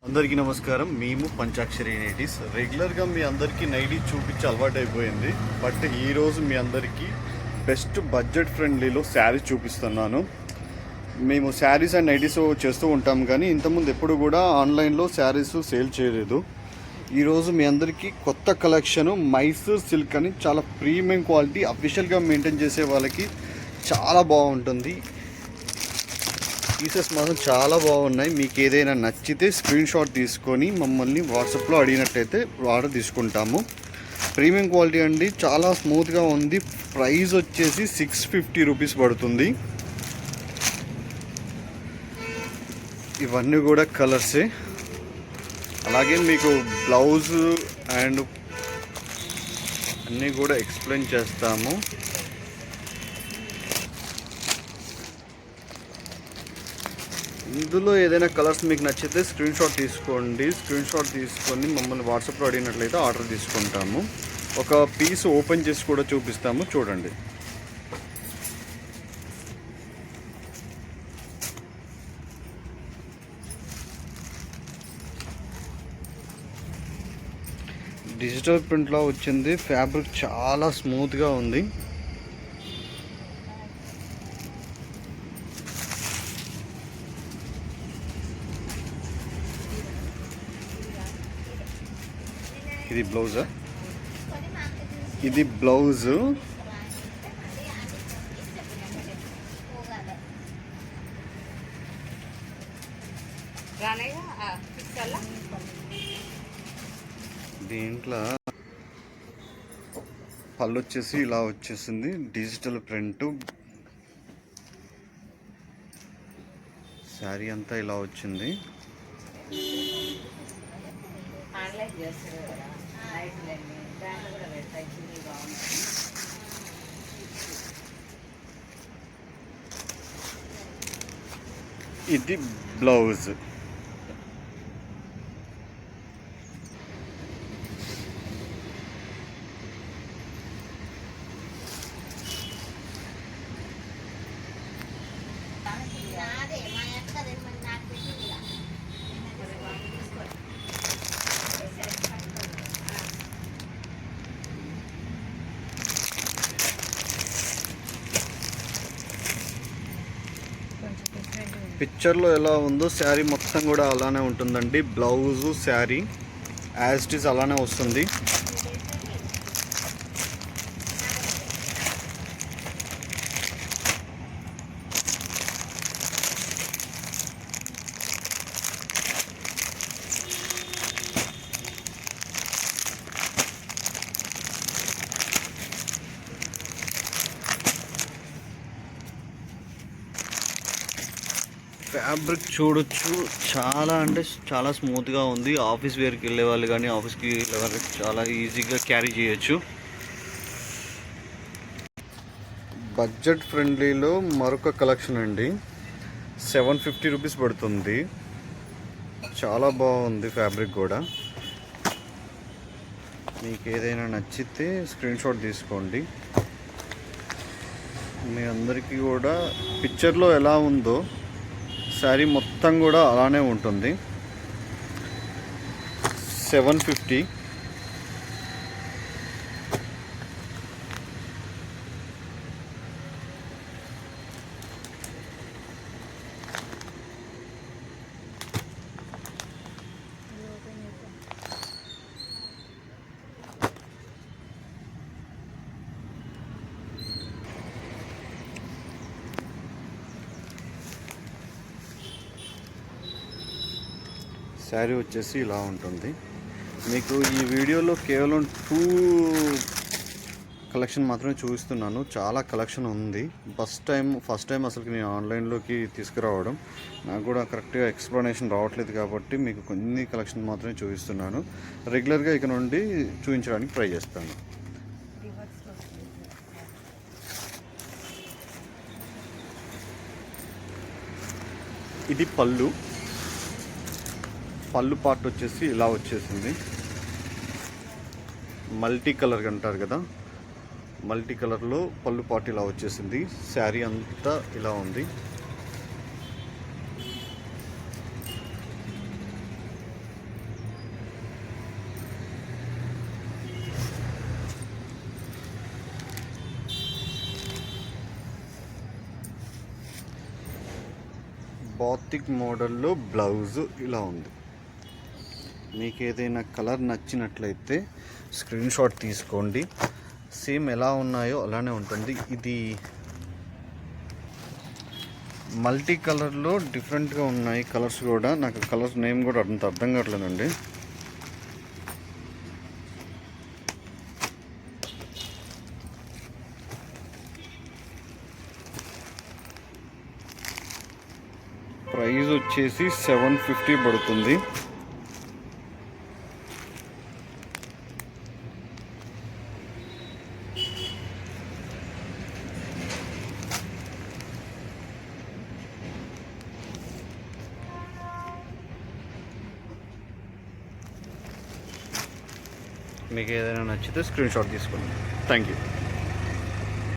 అందరికీ నమస్కారం. మేము పంచాక్షరి నైటీస్. రెగ్యులర్గా మీ అందరికీ నైటీ చూపించి అలవాటు అయిపోయింది. బట్ ఈరోజు మీ అందరికీ బెస్ట్ బడ్జెట్ ఫ్రెండ్లీలో శారీ చూపిస్తున్నాను. మేము శారీస్ అండ్ నైటీస్ చేస్తూ ఉంటాం, కానీ ఇంతకుముందు ఎప్పుడు కూడా ఆన్లైన్లో శారీస్ సేల్ చేయలేదు. ఈరోజు మీ అందరికీ కొత్త కలెక్షను మైసూర్ సిల్క్ అని చాలా ప్రీమియం క్వాలిటీ అఫీషియల్గా మెయింటైన్ చేసే వాళ్ళకి చాలా బాగుంటుంది. పీసెస్ మాత్రం చాలా బాగున్నాయి. మీకు ఏదైనా నచ్చితే స్క్రీన్ షాట్ తీసుకొని మమ్మల్ని వాట్సాప్లో అడిగినట్టయితే ఆర్డర్ తీసుకుంటాము. ప్రీమియం క్వాలిటీ అండి, చాలా స్మూత్గా ఉంది. ప్రైస్ వచ్చేసి 650 రూపీస్ పడుతుంది. ఇవన్నీ కూడా కలర్సే. అలాగే మీకు బ్లౌజ్ అండ్ అన్నీ కూడా ఎక్స్ప్లెయిన్ చేస్తాము. ఇందులో ఏదైనా కలర్స్ మీకు నచ్చితే స్క్రీన్ షాట్ తీసుకోండి. స్క్రీన్ షాట్ తీసుకొని మమ్మల్ని వాట్సాప్లో అడిగినట్లయితే ఆర్డర్ తీసుకుంటాము. ఒక పీస్ ఓపెన్ చేసి కూడా చూపిస్తాము, చూడండి. డిజిటల్ ప్రింట్లో వచ్చింది. ఫ్యాబ్రిక్ చాలా స్మూత్గా ఉంది. ఇది బ్లౌజా? ఇది బ్లౌజు. దీంట్లో పళ్ళు వచ్చేసి ఇలా వచ్చేసింది, డిజిటల్ ప్రింట్. శారీ అంతా ఇలా వచ్చింది. ఇది బ్లౌజ్. పిక్చర్లో ఎలా ఉందో శారీ మొత్తం కూడా అలానే ఉంటుందండి. Blouse sari as it is అలానే వస్తుంది. ఫ్యాబ్రిక్ చూడొచ్చు, చాలా అంటే చాలా స్మూత్గా ఉంది. ఆఫీస్ వేర్కి వెళ్ళే వాళ్ళు కానీ ఆఫీస్కి వెళ్ళే వాళ్ళకి చాలా ఈజీగా క్యారీ చేయొచ్చు. బడ్జెట్ ఫ్రెండ్లీలో మరొక కలెక్షన్ అండి. 750 రూపీస్ పడుతుంది. చాలా బాగుంది ఫ్యాబ్రిక్ కూడా. మీకు ఏదైనా నచ్చితే స్క్రీన్ షాట్ తీసుకోండి. మీ అందరికీ కూడా పిక్చర్లో ఎలా ఉందో శారీ మొత్తం కూడా అలానే ఉంటుంది. 750. శారీ వచ్చేసి ఇలా ఉంటుంది. మీకు ఈ వీడియోలో కేవలం 2 కలెక్షన్ మాత్రమే చూపిస్తున్నాను. చాలా కలెక్షన్ ఉంది. ఫస్ట్ టైం అసలు నేను ఆన్లైన్లోకి తీసుకురావడం, నాకు కూడా కరెక్ట్గా ఎక్స్ప్లెనేషన్ రావట్లేదు కాబట్టి మీకు కొన్ని కలెక్షన్ మాత్రమే చూపిస్తున్నాను. రెగ్యులర్గా ఇక నుండి చూపించడానికి ట్రై చేస్తాను. ఇది పళ్ళు పార్ట్ వచ్చేసి ఇలా వచ్చేసింది. మల్టీ కలర్ అంటారు కదా, మల్టీ కలర్లో పళ్ళు పార్ట్ ఇలా వచ్చేసింది. శారీ అంతా ఇలా ఉంది. బాతిక్ మోడల్లో బ్లౌజ్ ఇలా ఉంది. మీకు ఏదైనా కలర్ నచ్చినట్లయితే స్క్రీన్ షాట్ తీసుకోండి. సేమ్ ఎలా ఉన్నాయో అలానే ఉంటుంది. ఇది మల్టీ కలర్లో డిఫరెంట్గా ఉన్నాయి కలర్స్ కూడా. నాకు కలర్స్ నేమ్ కూడా అంత అర్థం కావట్లేదండి. ప్రైస్ వచ్చేసి 750 పడుతుంది. మీకు ఏదైనా నచ్చితే స్క్రీన్ షాట్ తీసుకోండి. Thank you.